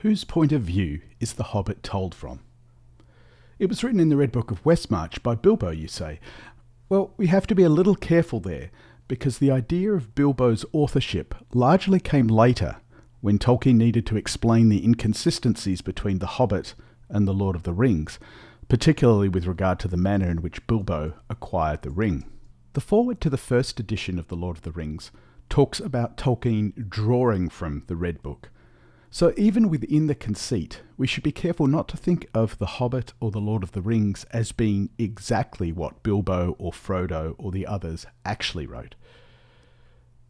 Whose point of view is The Hobbit told from? It was written in the Red Book of Westmarch by Bilbo, you say. Well, we have to be a little careful there, because the idea of Bilbo's authorship largely came later, when Tolkien needed to explain the inconsistencies between The Hobbit and The Lord of the Rings, particularly with regard to the manner in which Bilbo acquired the ring. The foreword to the first edition of The Lord of the Rings talks about Tolkien drawing from the Red Book. So even within the conceit, we should be careful not to think of The Hobbit or The Lord of the Rings as being exactly what Bilbo or Frodo or the others actually wrote.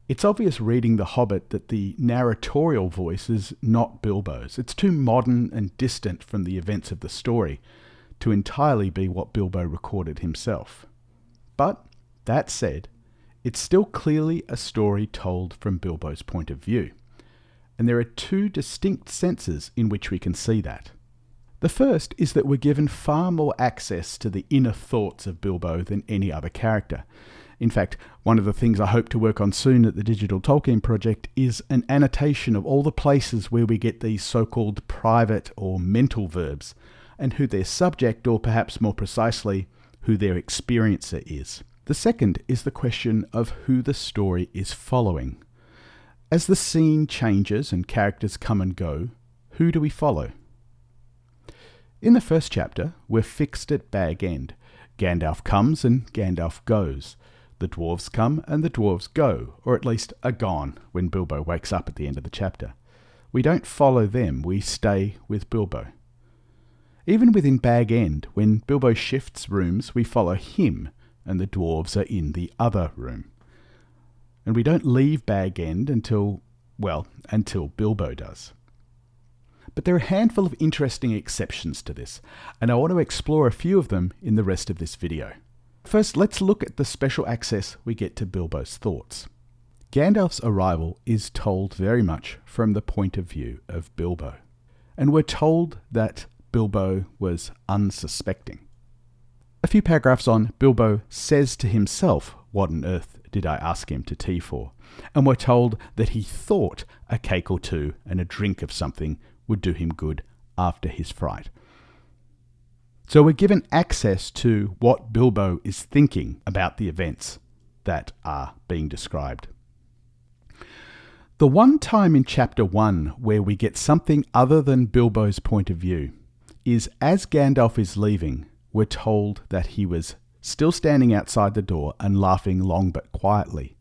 It's obvious reading The Hobbit that the narratorial voice is not Bilbo's. It's too modern and distant from the events of the story to entirely be what Bilbo recorded himself. But, that said, it's still clearly a story told from Bilbo's point of view. And there are two distinct senses in which we can see that. The first is that we're given far more access to the inner thoughts of Bilbo than any other character. In fact, one of the things I hope to work on soon at the Digital Tolkien Project is an annotation of all the places where we get these so-called private or mental verbs, and who their subject, or perhaps more precisely, who their experiencer is. The second is the question of who the story is following. As the scene changes and characters come and go, who do we follow? In the first chapter, we're fixed at Bag End. Gandalf comes and Gandalf goes. The dwarves come and the dwarves go, or at least are gone when Bilbo wakes up at the end of the chapter. We don't follow them, we stay with Bilbo. Even within Bag End, when Bilbo shifts rooms, we follow him, and the dwarves are in the other room. And we don't leave Bag End until Bilbo does. But there are a handful of interesting exceptions to this, and I want to explore a few of them in the rest of this video. First, let's look at the special access we get to Bilbo's thoughts. Gandalf's arrival is told very much from the point of view of Bilbo, and we're told that Bilbo was unsuspecting. A few paragraphs on, Bilbo says to himself, "What on earth did I ask him to tea for?" And we're told that he thought a cake or two and a drink of something would do him good after his fright. So we're given access to what Bilbo is thinking about the events that are being described. The one time in chapter 1 where we get something other than Bilbo's point of view is as Gandalf is leaving, we're told that he was still standing outside the door and laughing long but quietly,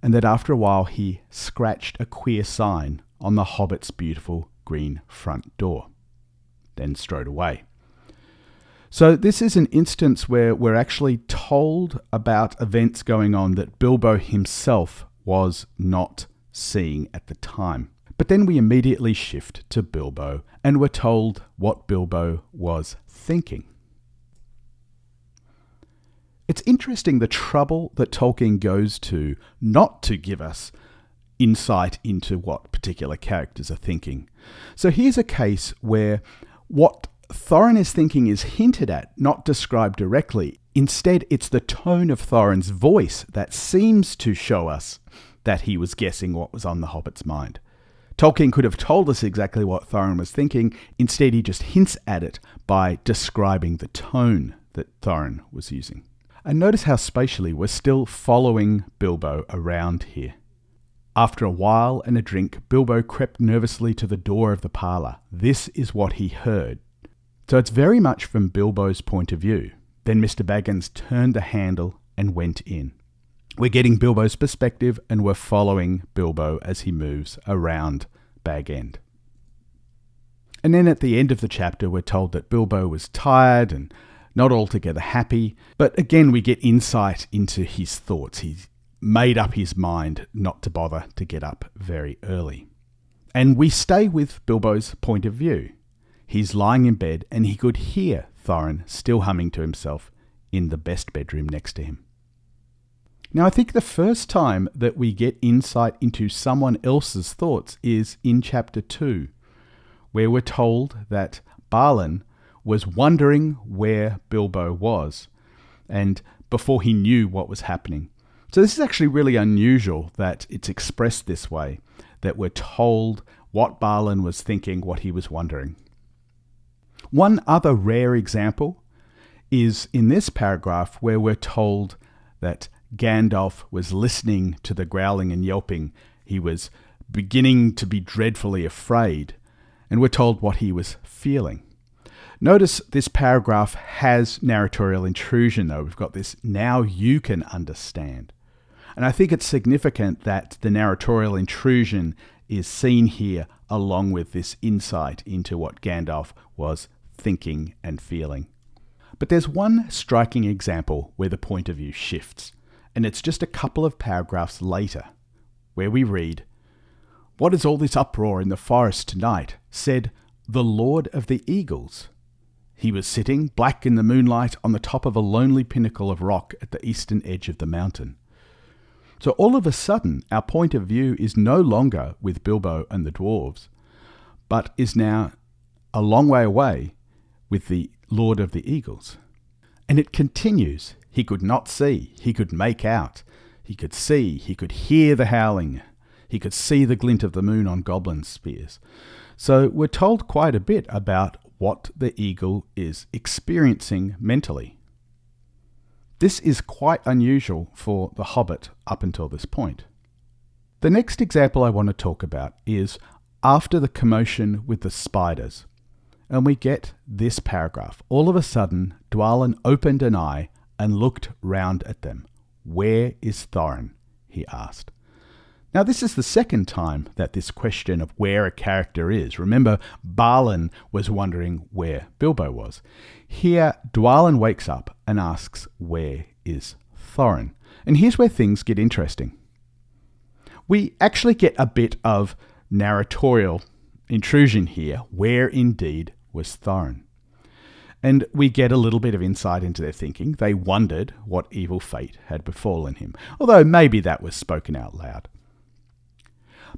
and that after a while he scratched a queer sign on the Hobbit's beautiful green front door, then strode away. So this is an instance where we're actually told about events going on that Bilbo himself was not seeing at the time. But then we immediately shift to Bilbo, and we're told what Bilbo was thinking. It's interesting the trouble that Tolkien goes to not to give us insight into what particular characters are thinking. So here's a case where what Thorin is thinking is hinted at, not described directly. Instead, it's the tone of Thorin's voice that seems to show us that he was guessing what was on the Hobbit's mind. Tolkien could have told us exactly what Thorin was thinking. Instead, he just hints at it by describing the tone that Thorin was using. And notice how spatially we're still following Bilbo around here. After a while and a drink, Bilbo crept nervously to the door of the parlour. This is what he heard. So it's very much from Bilbo's point of view. Then Mr. Baggins turned the handle and went in. We're getting Bilbo's perspective, and we're following Bilbo as he moves around Bag End. And then at the end of the chapter, we're told that Bilbo was tired and not altogether happy, but again we get insight into his thoughts. He's made up his mind not to bother to get up very early. And we stay with Bilbo's point of view. He's lying in bed and he could hear Thorin still humming to himself in the best bedroom next to him. Now I think the first time that we get insight into someone else's thoughts is in chapter 2, where we're told that Balin was wondering where Bilbo was, and before he knew what was happening. So this is actually really unusual that it's expressed this way, that we're told what Balin was thinking, what he was wondering. One other rare example is in this paragraph where we're told that Gandalf was listening to the growling and yelping. He was beginning to be dreadfully afraid, and we're told what he was feeling. Notice this paragraph has narratorial intrusion, though. We've got this "now you can understand." And I think it's significant that the narratorial intrusion is seen here along with this insight into what Gandalf was thinking and feeling. But there's one striking example where the point of view shifts, and it's just a couple of paragraphs later, where we read, "What is all this uproar in the forest tonight?" said the Lord of the Eagles. He was sitting, black in the moonlight, on the top of a lonely pinnacle of rock at the eastern edge of the mountain. So all of a sudden, our point of view is no longer with Bilbo and the dwarves, but is now a long way away with the Lord of the Eagles. And it continues. He could not see, he could make out. He could see, he could hear the howling. He could see the glint of the moon on goblin spears. So we're told quite a bit about what the eagle is experiencing mentally. This is quite unusual for The Hobbit up until this point. The next example I want to talk about is after the commotion with the spiders. And we get this paragraph. All of a sudden, Dwalin opened an eye and looked round at them. "Where is Thorin?" he asked. Now, this is the second time that this question of where a character is. Remember, Balin was wondering where Bilbo was. Here, Dwalin wakes up and asks, "Where is Thorin?" And here's where things get interesting. We actually get a bit of narratorial intrusion here. Where indeed was Thorin? And we get a little bit of insight into their thinking. They wondered what evil fate had befallen him, although maybe that was spoken out loud.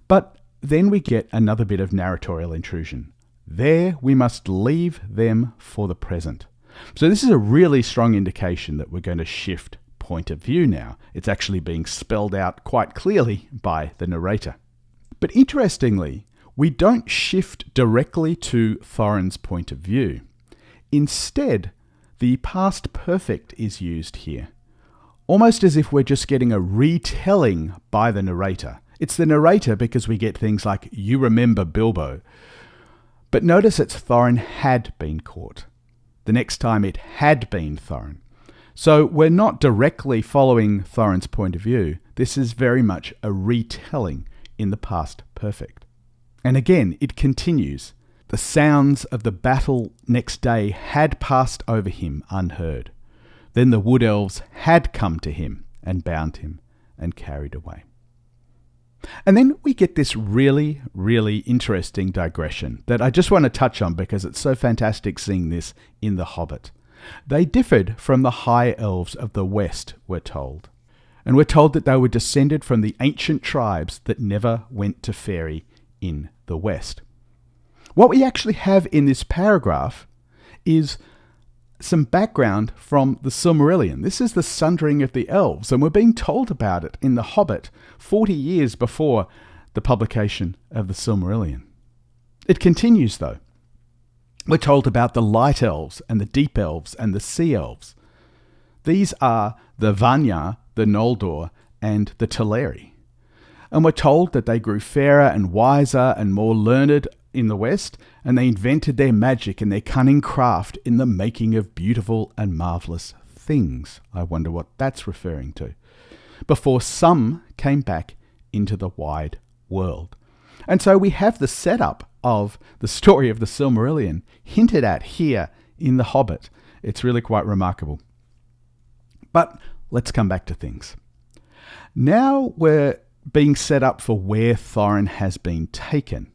But then we get another bit of narratorial intrusion. There we must leave them for the present. So this is a really strong indication that we're going to shift point of view now. It's actually being spelled out quite clearly by the narrator. But interestingly, we don't shift directly to Thorin's point of view. Instead, the past perfect is used here, almost as if we're just getting a retelling by the narrator. It's the narrator because we get things like, "You remember Bilbo." But notice it's Thorin had been caught. The next time it had been Thorin. So we're not directly following Thorin's point of view. This is very much a retelling in the past perfect. And again, it continues. The sounds of the battle next day had passed over him unheard. Then the wood elves had come to him and bound him and carried away. And then we get this really, really interesting digression that I just want to touch on because it's so fantastic seeing this in The Hobbit. They differed from the high elves of the West, we're told. And we're told that they were descended from the ancient tribes that never went to ferry in the West. What we actually have in this paragraph is some background from the Silmarillion. This is the sundering of the elves, and we're being told about it in The Hobbit 40 years before the publication of the Silmarillion. It continues, though. We're told about the light elves and the deep elves and the sea elves. These are the Vanya, the Noldor, and the Teleri. And we're told that they grew fairer and wiser and more learned in the West, and they invented their magic and their cunning craft in the making of beautiful and marvellous things. I wonder what that's referring to. Before some came back into the wide world. And so we have the setup of the story of the Silmarillion hinted at here in The Hobbit. It's really quite remarkable. But let's come back to things. Now we're being set up for where Thorin has been taken.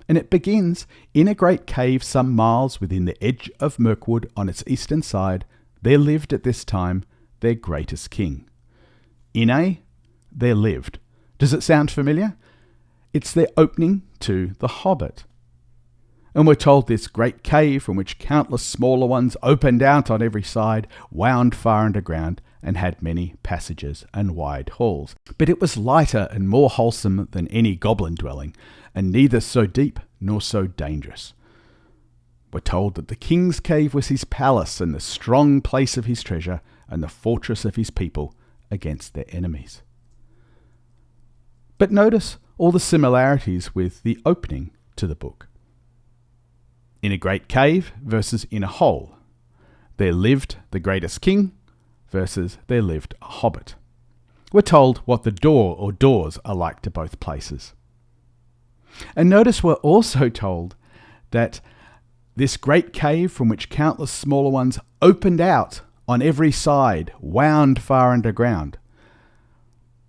And it begins in a great cave some miles within the edge of Mirkwood on its eastern side. There lived at this time their greatest king. There lived. Does it sound familiar? It's their opening to The Hobbit. And we're told this great cave from which countless smaller ones opened out on every side, wound far underground, and had many passages and wide halls. But it was lighter and more wholesome than any goblin dwelling, and neither so deep nor so dangerous. We're told that the king's cave was his palace and the strong place of his treasure and the fortress of his people against their enemies. But notice all the similarities with the opening to the book. In a great cave versus in a hole. There lived the greatest king versus there lived a hobbit. We're told what the door or doors are like to both places. And notice we're also told that this great cave from which countless smaller ones opened out on every side, wound far underground.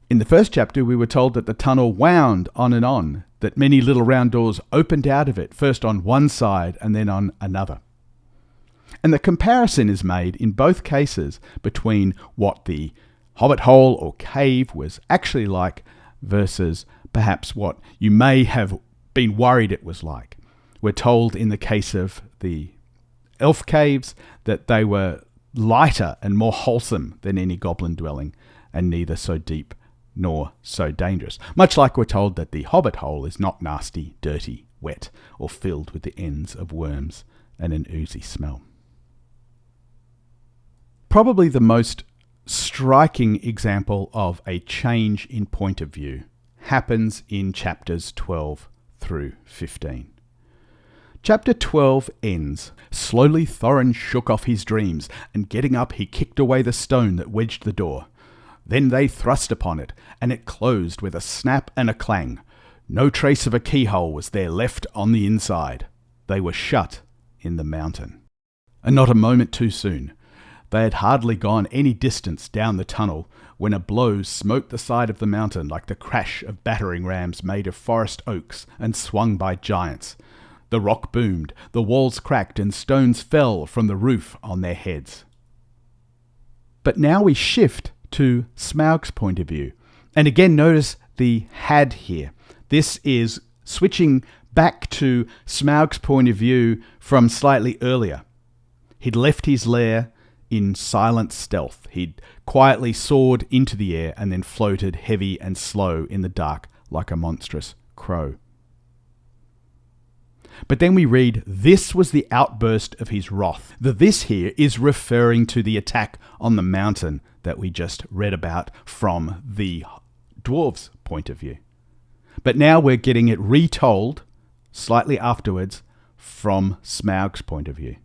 In the first chapter, we were told that the tunnel wound on, that many little round doors opened out of it, first on one side and then on another. And the comparison is made in both cases between what the hobbit hole or cave was actually like versus perhaps what you may have been worried it was like. We're told in the case of the elf caves that they were lighter and more wholesome than any goblin dwelling, and neither so deep nor so dangerous. Much like we're told that the hobbit hole is not nasty, dirty, wet, or filled with the ends of worms and an oozy smell. Probably the most striking example of a change in point of view happens in chapters 12 through 15. Chapter 12 ends. Slowly Thorin shook off his dreams, and getting up he kicked away the stone that wedged the door. Then they thrust upon it, and it closed with a snap and a clang. No trace of a keyhole was there left on the inside. They were shut in the mountain. And not a moment too soon. They had hardly gone any distance down the tunnel when a blow smote the side of the mountain like the crash of battering rams made of forest oaks and swung by giants. The rock boomed, the walls cracked, and stones fell from the roof on their heads. But now we shift to Smaug's point of view. And again, notice the had here. This is switching back to Smaug's point of view from slightly earlier. He'd left his lair in silent stealth. He'd quietly soared into the air and then floated heavy and slow in the dark like a monstrous crow. But then we read, this was the outburst of his wrath. The this here is referring to the attack on the mountain that we just read about from the dwarves' point of view. But now we're getting it retold slightly afterwards from Smaug's point of view.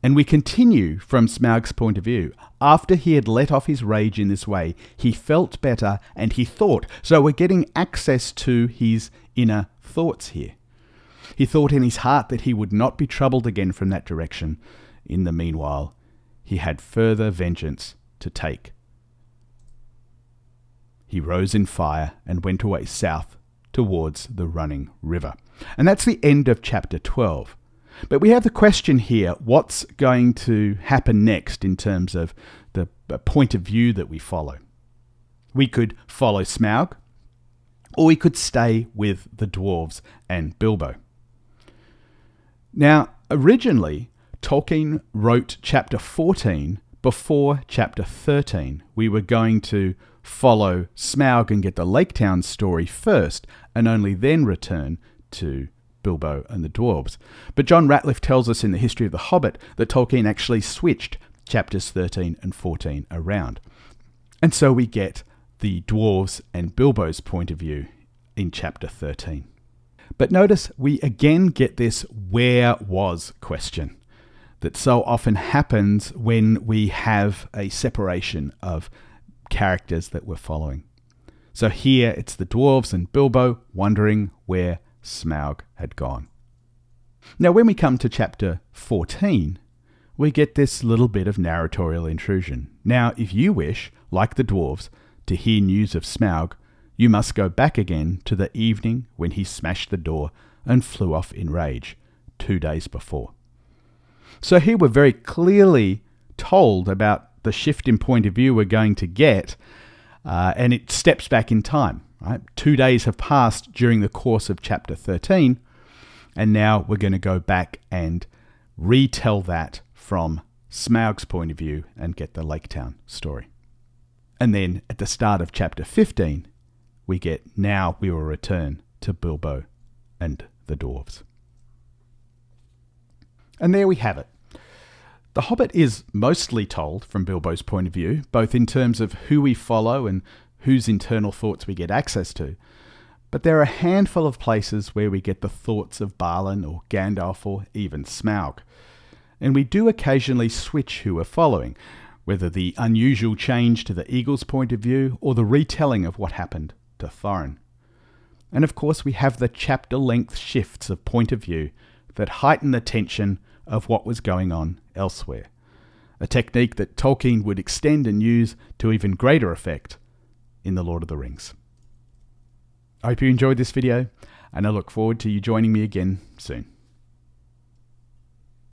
And we continue from Smaug's point of view. After he had let off his rage in this way, he felt better and he thought. So we're getting access to his inner thoughts here. He thought in his heart that he would not be troubled again from that direction. In the meanwhile, he had further vengeance to take. He rose in fire and went away south towards the running river. And that's the end of chapter 12. But we have the question here, what's going to happen next in terms of the point of view that we follow? We could follow Smaug, or we could stay with the dwarves and Bilbo. Now, originally, Tolkien wrote chapter 14 before chapter 13. We were going to follow Smaug and get the Lake Town story first, and only then return to Bilbo and the dwarves. But John Ratliff tells us in the History of the Hobbit that Tolkien actually switched chapters 13 and 14 around. And so we get the dwarves and Bilbo's point of view in chapter 13. But notice we again get this where was question that so often happens when we have a separation of characters that we're following. So here it's the dwarves and Bilbo wondering where Smaug had gone. Now when we come to chapter 14, we get this little bit of narratorial intrusion. Now if you wish, like the dwarves, to hear news of Smaug, you must go back again to the evening when he smashed the door and flew off in rage 2 days before. So here we're very clearly told about the shift in point of view we're going to get, and it steps back in time. Right? 2 days have passed during the course of chapter 13, And now we're going to go back and retell that from Smaug's point of view and get the Lake Town story. And then at the start of chapter 15, we get now we will return to Bilbo and the dwarves. And there we have it. The Hobbit is mostly told from Bilbo's point of view, both in terms of who we follow and whose internal thoughts we get access to. But there are a handful of places where we get the thoughts of Balin or Gandalf or even Smaug. And we do occasionally switch who we're following, whether the unusual change to the Eagle's point of view or the retelling of what happened to Thorin. And of course we have the chapter-length shifts of point of view that heighten the tension of what was going on elsewhere. A technique that Tolkien would extend and use to even greater effect in The Lord of the Rings. I hope you enjoyed this video, and I look forward to you joining me again soon.